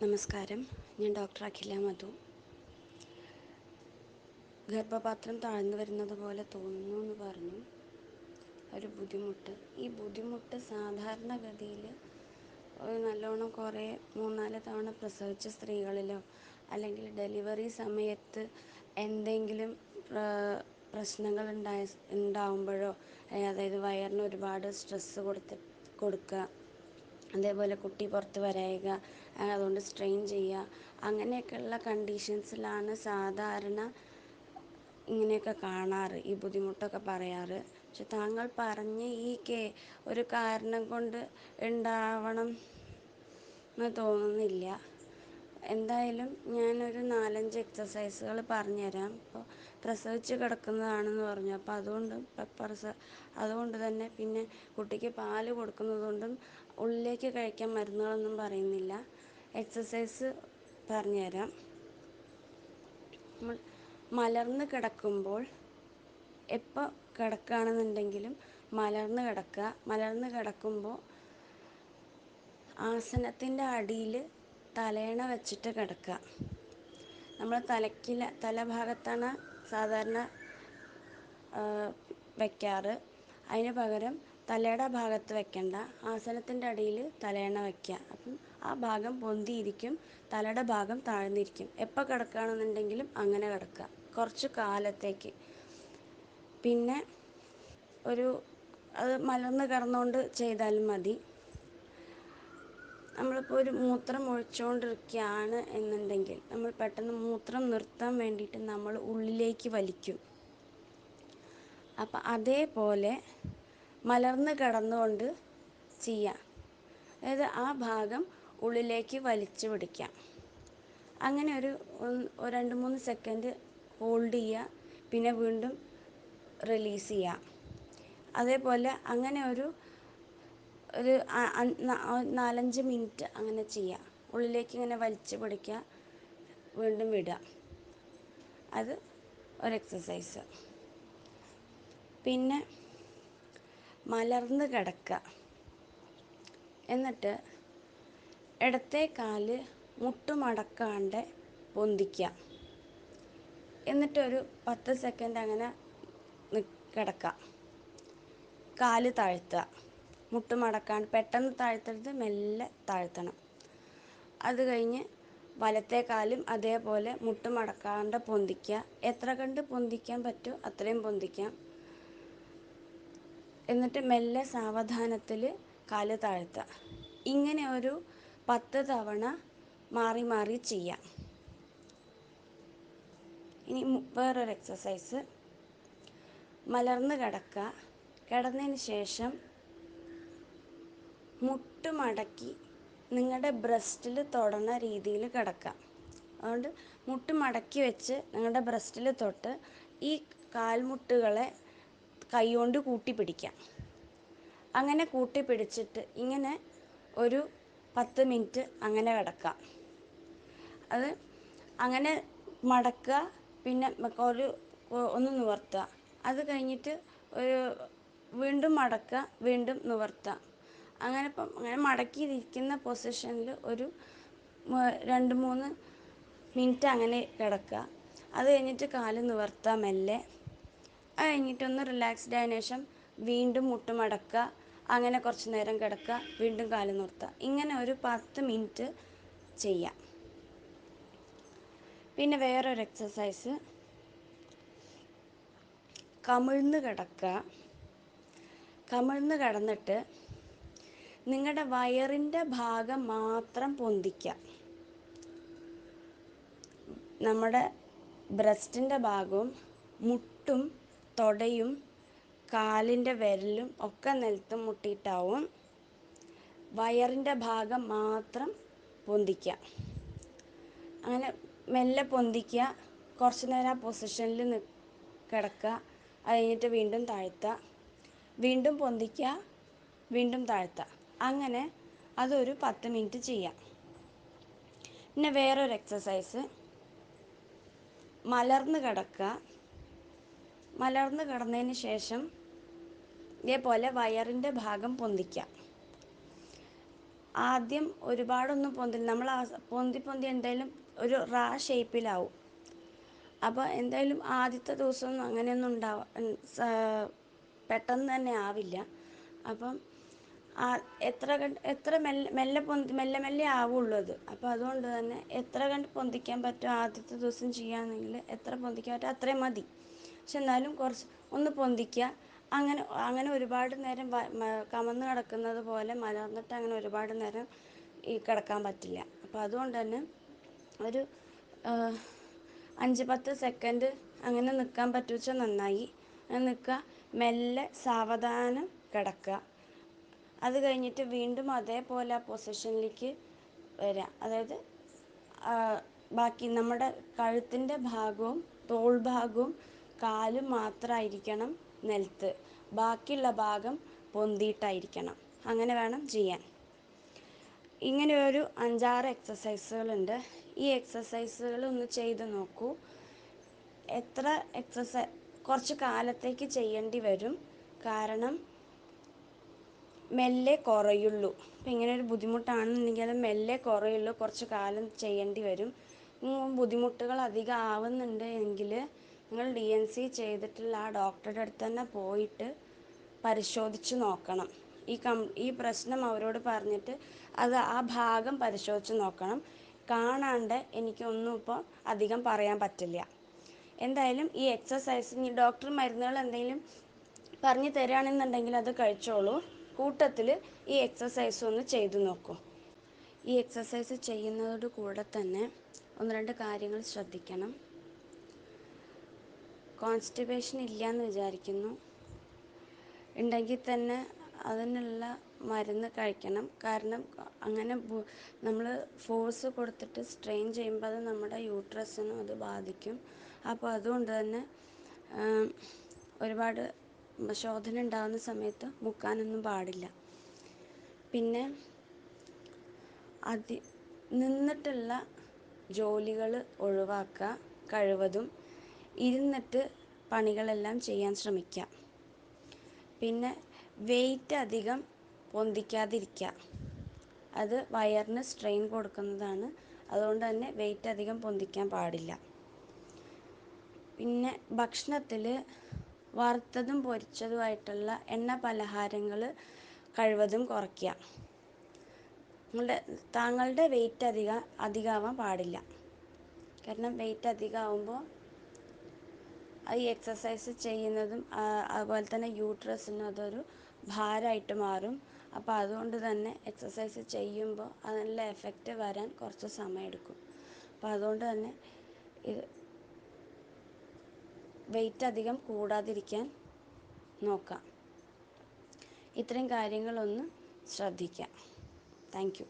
നമസ്കാരം. ഞാൻ ഡോക്ടർ അഖില മധു. ഗർഭപാത്രം താഴ്ന്നു വരുന്നത് പോലെ തോന്നുന്നു എന്ന് പറഞ്ഞു. ഒരു ബുദ്ധിമുട്ട്. ഈ ബുദ്ധിമുട്ട് സാധാരണഗതിയിൽ നല്ലോണം കുറേ 3-4 തവണ പ്രസവിച്ച സ്ത്രീകളിലോ അല്ലെങ്കിൽ ഡെലിവറി സമയത്ത് എന്തെങ്കിലും പ്രശ്നങ്ങൾ ഉണ്ടാവുമ്പോഴോ, അതായത് വയറിന് ഒരുപാട് സ്ട്രെസ്സ് കൊടുക്കുക, അതേപോലെ കുട്ടി പുറത്ത് വരായ്ക, അതുകൊണ്ട് സ്ട്രെയിൻ ചെയ്യുക, അങ്ങനെയൊക്കെയുള്ള കണ്ടീഷൻസിലാണ് സാധാരണ ഇങ്ങനെയൊക്കെ കാണാറ്, ഈ ബുദ്ധിമുട്ടൊക്കെ പറയാറ്. പക്ഷെ താങ്കൾ പറഞ്ഞ ഒരു കാരണം കൊണ്ട് ഉണ്ടാവണം എന്ന് തോന്നുന്നില്ല. എന്തായാലും ഞാനൊരു 4-5 എക്സസൈസുകൾ പറഞ്ഞുതരാം. ഇപ്പോൾ പ്രസവിച്ച് കിടക്കുന്നതാണെന്ന് പറഞ്ഞു, അപ്പോൾ അതുകൊണ്ട് തന്നെ പിന്നെ കുട്ടിക്ക് പാല് കൊടുക്കുന്നതുകൊണ്ടും ഉള്ളിലേക്ക് കഴിക്കാൻ മരുന്നുകളൊന്നും പറയുന്നില്ല. എക്സസൈസ് പറഞ്ഞുതരാം. നമ്മൾ മലർന്ന് കിടക്കുമ്പോൾ, എപ്പോൾ കിടക്കുകയാണെന്നുണ്ടെങ്കിലും മലർന്ന് കിടക്കുമ്പോൾ ആസനത്തിൻ്റെ അടിയിൽ തലയണ വെച്ചിട്ട് കിടക്കുക. നമ്മൾ തലഭാഗത്താണ് സാധാരണ വയ്ക്കാറ്. അതിന് പകരം തലയുടെ ഭാഗത്ത് വെക്കണ്ട, ആസനത്തിൻ്റെ അടിയിൽ തലയണ വയ്ക്കുക. അപ്പം ആ ഭാഗം പൊന്തിയിരിക്കും, തലയുടെ ഭാഗം താഴ്ന്നിരിക്കും. എപ്പോൾ കിടക്കുകയാണെന്നുണ്ടെങ്കിലും അങ്ങനെ കിടക്കുക കുറച്ച് കാലത്തേക്ക്. പിന്നെ അത് മലർന്ന് കിടന്നുകൊണ്ട് ചെയ്താലും മതി. നമ്മളിപ്പോൾ ഒരു മൂത്രം ഒഴിച്ചുകൊണ്ടിരിക്കുകയാണ് എന്നുണ്ടെങ്കിൽ നമ്മൾ പെട്ടെന്ന് മൂത്രം നിർത്താൻ വേണ്ടിയിട്ട് നമ്മൾ ഉള്ളിലേക്ക് വലിക്കും. അപ്പം അതേപോലെ മലർന്ന് കിടന്നുകൊണ്ട് ചെയ്യാം. അതായത് ആ ഭാഗം ഉള്ളിലേക്ക് വലിച്ചു പിടിക്കാം. അങ്ങനെ ഒരു 2-3 സെക്കൻഡ് ഹോൾഡ് ചെയ്യുക, പിന്നെ വീണ്ടും റിലീസ് ചെയ്യാം. അതേപോലെ അങ്ങനെ ഒരു 4-5 മിനിറ്റ് അങ്ങനെ ചെയ്യുക. ഉള്ളിലേക്ക് ഇങ്ങനെ വലിച്ചു പിടിക്കുക, വീണ്ടും വിടുക. അത് ഒരു എക്സസൈസ്. പിന്നെ മലർന്ന് കിടക്കുക, എന്നിട്ട് ഇടത്തെ കാല് മുട്ടുമടക്കാണ്ട് പൊന്തിക്കുക. എന്നിട്ടൊരു 10 സെക്കൻഡ് അങ്ങനെ കിടക്കുക. കാല് താഴ്ത്തുക, മുട്ടുമടക്കാണ്ട് പെട്ടെന്ന് താഴ്ത്തരുത്, മെല്ലെ താഴ്ത്തണം. അത് കഴിഞ്ഞ് വലത്തെ കാലും അതേപോലെ മുട്ടുമടക്കാണ്ട് പൊന്തിക്കുക. എത്ര കണ്ട് പൊന്തിക്കാൻ പറ്റുമോ അത്രയും പൊന്തിക്കാം. എന്നിട്ട് മെല്ലെ സാവധാനത്തിൽ കാല് താഴ്ത്തുക. ഇങ്ങനെ ഒരു 10 തവണ മാറി മാറി ചെയ്യാം. ഇനി വേറൊരു എക്സസൈസ്. മലർന്ന് കിടക്കുക, കിടന്നതിന് ശേഷം മുട്ടുമടക്കി നിങ്ങളുടെ ബ്രസ്റ്റിൽ തൊടുന്ന രീതിയിൽ കിടക്കുക. അതുകൊണ്ട് മുട്ടുമടക്കി വെച്ച് നിങ്ങളുടെ ബ്രസ്റ്റിൽ തൊട്ട് ഈ കാൽമുട്ടുകളെ കൈകൊണ്ട് കൂട്ടിപ്പിടിക്കാം. അങ്ങനെ കൂട്ടിപ്പിടിച്ചിട്ട് ഇങ്ങനെ ഒരു 10 മിനിറ്റ് അങ്ങനെ കിടക്കാം. അത് അങ്ങനെ മടക്കുക, പിന്നെ ഒന്ന് നിവർത്തുക. അത് കഴിഞ്ഞിട്ട് വീണ്ടും മടക്കുക, വീണ്ടും നിവർത്തുക. അങ്ങനെ മടക്കിയിരിക്കുന്ന പൊസിഷനിൽ ഒരു 2-3 മിനിറ്റ് അങ്ങനെ കിടക്കുക. അത് കഴിഞ്ഞിട്ട് കാല് നിവർത്തുക മെല്ലെ. അത് കഴിഞ്ഞിട്ടൊന്ന് റിലാക്സ്ഡ് ആയതിനു ശേഷം വീണ്ടും മുട്ടുമടക്കുക, അങ്ങനെ കുറച്ച് നേരം കിടക്കുക, വീണ്ടും കാല് നിർത്തുക. ഇങ്ങനെ ഒരു 10 മിനിറ്റ് ചെയ്യാം. പിന്നെ വേറൊരു എക്സസൈസ്, കമിഴ്ന്ന് കിടക്കുക. കമിഴ്ന്ന് കിടന്നിട്ട് നിങ്ങളുടെ വയറിൻ്റെ ഭാഗം മാത്രം പൊന്തിക്കുക. നമ്മുടെ ബ്രസ്റ്റിൻ്റെ ഭാഗവും മുട്ടും തൊടയും കാലിൻ്റെ വിരലും ഒക്കെ നിലത്ത് മുട്ടിയിട്ടാവും. വയറിൻ്റെ ഭാഗം മാത്രം പൊന്തിക്കുക. അങ്ങനെ മെല്ലെ പൊന്തിക്കുക, കുറച്ച് നേരം ആ പൊസിഷനിൽ കിടക്കുക. അത് കഴിഞ്ഞിട്ട് വീണ്ടും താഴ്ത്തുക, വീണ്ടും പൊന്തിക്കുക, വീണ്ടും താഴ്ത്തുക. അങ്ങനെ അതൊരു 10 മിനിറ്റ് ചെയ്യാം. പിന്നെ വേറൊരു എക്സസൈസ്, മലർന്ന് കിടക്കുക. മലർന്ന് കിടന്നതിന് ശേഷം ഇതേപോലെ വയറിൻ്റെ ഭാഗം പൊന്തിക്കുക. ആദ്യം ഒരുപാടൊന്നും പൊന്തില്ല, നമ്മൾ പൊന്തി പൊന്തി എന്തായാലും ഒരു ഷേപ്പിലാവും. അപ്പോൾ എന്തായാലും ആദ്യത്തെ ദിവസമൊന്നും അങ്ങനെയൊന്നും പെട്ടെന്ന് തന്നെ ആവില്ല. അപ്പം എത്ര മെല്ലെ മെല്ലെ മെല്ലെ ആവുള്ളൂ അത്. അപ്പോൾ അതുകൊണ്ട് തന്നെ എത്ര കണ്ട് പൊന്തിക്കാൻ പറ്റും ആദ്യത്തെ ദിവസം ചെയ്യുകയാണെങ്കിൽ എത്ര പൊന്തിക്കാൻ പറ്റും അത്രയും മതി. പക്ഷെ എന്നാലും കുറച്ച് ഒന്ന് പൊന്തിക്കുക. അങ്ങനെ അങ്ങനെ ഒരുപാട് നേരം കമന്ന് കിടക്കുന്നത് പോലെ മലർന്നിട്ട് അങ്ങനെ ഒരുപാട് നേരം കിടക്കാൻ പറ്റില്ല. അപ്പോൾ അതുകൊണ്ട് തന്നെ ഒരു 5-10 സെക്കൻഡ് അങ്ങനെ നിൽക്കാൻ പറ്റുവെച്ചാൽ നന്നായി. അങ്ങനെ നിൽക്കുക, മെല്ലെ സാവധാനം കിടക്കുക. അത് കഴിഞ്ഞിട്ട് വീണ്ടും അതേപോലെ ആ പൊസിഷനിലേക്ക് വരിക. അതായത് ബാക്കി നമ്മുടെ കഴുത്തിൻ്റെ ഭാഗവും തോൾ ഭാഗവും കാലും മാത്രമായിരിക്കണം നിലത്ത്, ബാക്കിയുള്ള ഭാഗം പൊന്തിയിട്ടായിരിക്കണം. അങ്ങനെ വേണം ചെയ്യാൻ. ഇങ്ങനെ ഒരു 5-6 എക്സസൈസുകളുണ്ട്. ഈ എക്സസൈസുകൾ ഒന്ന് ചെയ്ത് നോക്കൂ. കുറച്ച് കാലത്തേക്ക് ചെയ്യേണ്ടി വരും, കാരണം മെല്ലെ കുറയുള്ളൂ. അപ്പം ഇങ്ങനെ ഒരു ബുദ്ധിമുട്ടാണെന്നുണ്ടെങ്കിൽ അത് മെല്ലെ കുറയുള്ളൂ, കുറച്ച് കാലം ചെയ്യേണ്ടി വരും. ബുദ്ധിമുട്ടുകൾ അധികം ആവുന്നുണ്ട് എങ്കിൽ നിങ്ങൾ DNC ചെയ്തിട്ടുള്ള ആ ഡോക്ടറുടെ അടുത്ത് തന്നെ പോയിട്ട് പരിശോധിച്ച് നോക്കണം. ഈ പ്രശ്നം അവരോട് പറഞ്ഞിട്ട് ആ ഭാഗം പരിശോധിച്ച് നോക്കണം. കാണാണ്ട് എനിക്കൊന്നും ഇപ്പോൾ അധികം പറയാൻ പറ്റില്ല. എന്തായാലും ഈ എക്സസൈസ് ഡോക്ടർ മരുന്നുകൾ എന്തെങ്കിലും പറഞ്ഞു തരികയാണെന്നുണ്ടെങ്കിൽ അത് കഴിച്ചോളൂ. കൂട്ടത്തിൽ ഈ എക്സസൈസ് ഒന്ന് ചെയ്തു നോക്കൂ. ഈ എക്സസൈസ് ചെയ്യുന്നതോട് കൂടെ തന്നെ 1-2 കാര്യങ്ങൾ ശ്രദ്ധിക്കണം. കോൺസ്റ്റിപ്പേഷൻ ഇല്ലയെന്ന് വിചാരിക്കുന്നു. ഉണ്ടെങ്കിൽ തന്നെ അതിനുള്ള മരുന്ന് കഴിക്കണം. കാരണം അങ്ങനെ നമ്മൾ ഫോഴ്സ് കൊടുത്തിട്ട് സ്ട്രെയിൻ ചെയ്യുമ്പോൾ അത് നമ്മുടെ യൂട്രസിനും അത് ബാധിക്കും. അപ്പോൾ അതുകൊണ്ട് തന്നെ ഒരുപാട് ശോധന ഉണ്ടാകുന്ന സമയത്ത് മുക്കാനൊന്നും പാടില്ല. പിന്നെ നിന്നിട്ടുള്ള ജോലികൾ ഒഴിവാക്കുക. കഴിവതും ഇരുന്നിട്ട് പണികളെല്ലാം ചെയ്യാൻ ശ്രമിക്കുക. പിന്നെ വെയിറ്റ് അധികം പൊന്തിക്കാതിരിക്കുക. അത് വയറിന് സ്ട്രെയിൻ കൊടുക്കുന്നതാണ്. അതുകൊണ്ട് തന്നെ വെയിറ്റ് അധികം പൊന്തിക്കാൻ പാടില്ല. പിന്നെ ഭക്ഷണത്തിൽ വറുത്തതും പൊരിച്ചതുമായിട്ടുള്ള എണ്ണ പലഹാരങ്ങൾ കഴിവതും കുറയ്ക്കുക. താങ്കളുടെ വെയിറ്റ് അധികമാവാൻ പാടില്ല. കാരണം വെയിറ്റ് അധികമാവുമ്പോൾ ഈ എക്സസൈസ് ചെയ്യുന്നതും അതുപോലെ തന്നെ യൂട്രസിനും അതൊരു ഭാരമായിട്ട് മാറും. അപ്പോൾ അതുകൊണ്ട് തന്നെ എക്സസൈസ് ചെയ്യുമ്പോൾ അതിനുള്ള എഫക്റ്റ് വരാൻ കുറച്ച് സമയമെടുക്കും. അപ്പോൾ അതുകൊണ്ട് തന്നെ വെയിറ്റ് അധികം കൂടാതിരിക്കാൻ നോക്കാം. ഇത്രയും കാര്യങ്ങളൊന്ന് ശ്രദ്ധിക്കാം. Thank you.